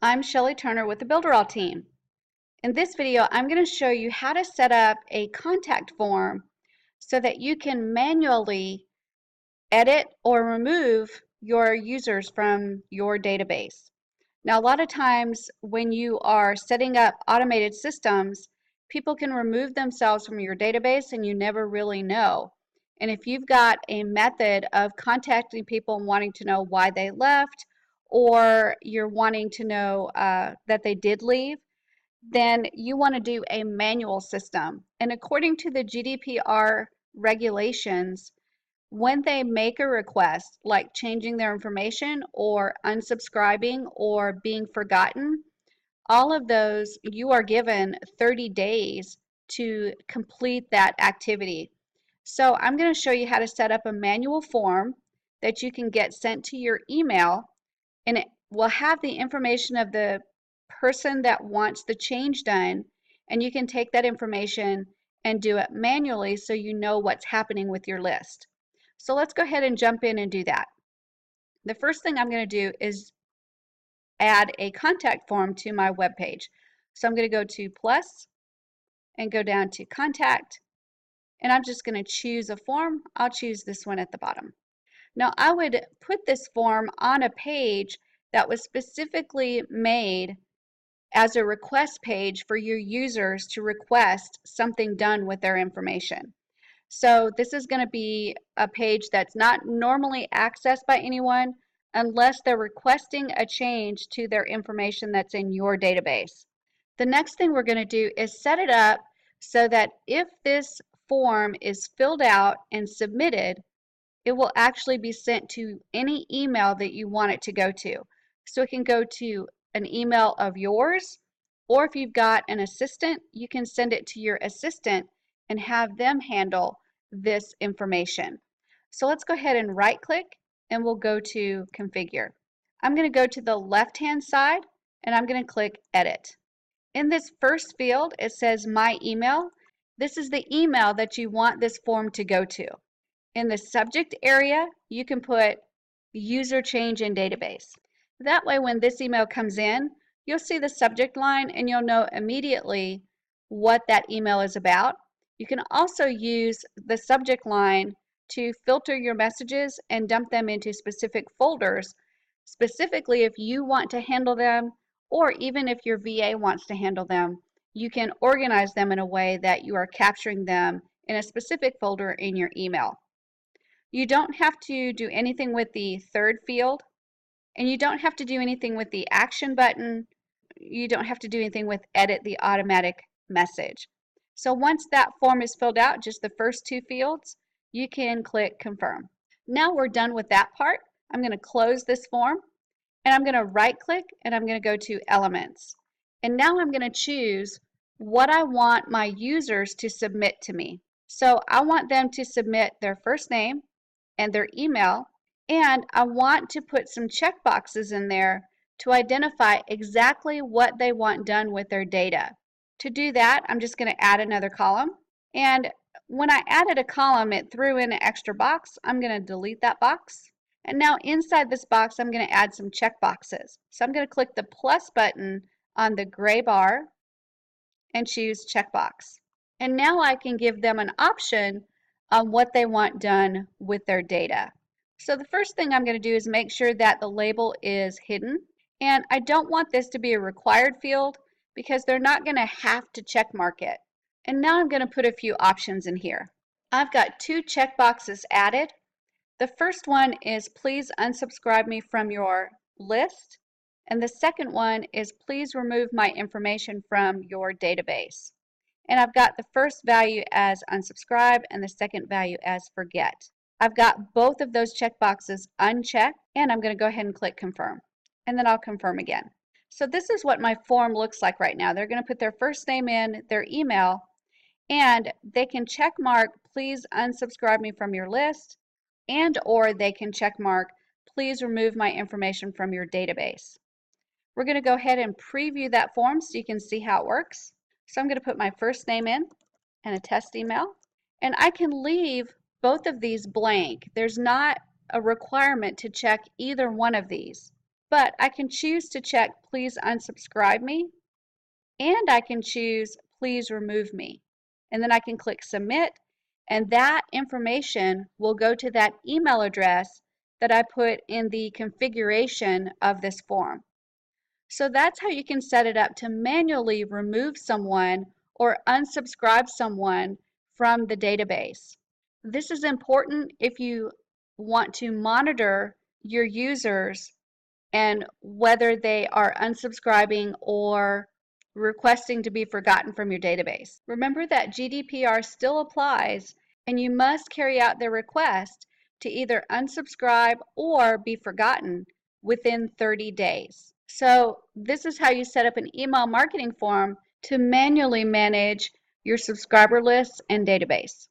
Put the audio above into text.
I'm Shelley Turner with the Builderall team. In this video, I'm going to show you how to set up a contact form so that you can manually edit or remove your users from your database. Now, a lot of times when you are setting up automated systems, people can remove themselves from your database and you never really know. And if you've got a method of contacting people and wanting to know why they left, or you're wanting to know that they did leave, then you want to do a manual system. And according to the GDPR regulations, when they make a request, like changing their information or unsubscribing or being forgotten, all of those you are given 30 days to complete that activity. So I'm going to show you how to set up a manual form that you can get sent to your email, and it will have the information of the person that wants the change done, and you can take that information and do it manually so you know what's happening with your list. So let's go ahead and jump in and do that. The first thing I'm going to do is add a contact form to my web page. So I'm going to go to plus and go down to contact, and I'm just going to choose a form. I'll choose this one at the bottom. Now I would put this form on a page that was specifically made as a request page for your users to request something done with their information. So this is going to be a page that's not normally accessed by anyone unless they're requesting a change to their information that's in your database. The next thing we're going to do is set it up so that if this form is filled out and submitted, it will actually be sent to any email that you want it to go to. So it can go to an email of yours, or if you've got an assistant, you can send it to your assistant and have them handle this information. So let's go ahead and right click and we'll go to configure. I'm going to go to the left hand side and I'm going to click edit. In this first field it says my email. This is the email that you want this form to go to. In the subject area you can put user change in database. That way when this email comes in, you'll see the subject line and you'll know immediately what that email is about. You can also use the subject line to filter your messages and dump them into specific folders, specifically if you want to handle them, or even if your VA wants to handle them. You can organize them in a way that you are capturing them in a specific folder in your email. You don't have to do anything with the third field, and you don't have to do anything with the action button. You don't have to do anything with edit the automatic message. So once that form is filled out, just the first two fields, you can click confirm. Now we're done with that part. I'm going to close this form and I'm going to right click and I'm going to go to elements. And now I'm going to choose what I want my users to submit to me. So I want them to submit their first name and their email, and I want to put some checkboxes in there to identify exactly what they want done with their data. To do that, I'm just going to add another column, and when I added a column, it threw in an extra box. I'm going to delete that box, and now inside this box I'm going to add some checkboxes. So I'm going to click the plus button on the gray bar and choose checkbox, and now I can give them an option on what they want done with their data. So the first thing I'm going to do is make sure that the label is hidden, and I don't want this to be a required field because they're not going to have to check mark it. And now I'm going to put a few options in here. I've got two checkboxes added. The first one is please unsubscribe me from your list, and the second one is please remove my information from your database. And I've got the first value as unsubscribe and the second value as forget. I've got both of those checkboxes unchecked, and I'm going to go ahead and click confirm, and then I'll confirm again. So this is what my form looks like right now. They're going to put their first name in, their email, and they can check mark please unsubscribe me from your list, and or they can check mark please remove my information from your database. We're going to go ahead and preview that form so you can see how it works. So I'm going to put my first name in and a test email, and I can leave both of these blank. There's not a requirement to check either one of these, but I can choose to check please unsubscribe me, and I can choose please remove me. And then I can click submit, and that information will go to that email address that I put in the configuration of this form. So that's how you can set it up to manually remove someone or unsubscribe someone from the database. This is important if you want to monitor your users and whether they are unsubscribing or requesting to be forgotten from your database. Remember that GDPR still applies, and you must carry out their request to either unsubscribe or be forgotten within 30 days. So this is how you set up an email marketing form to manually manage your subscriber lists and database.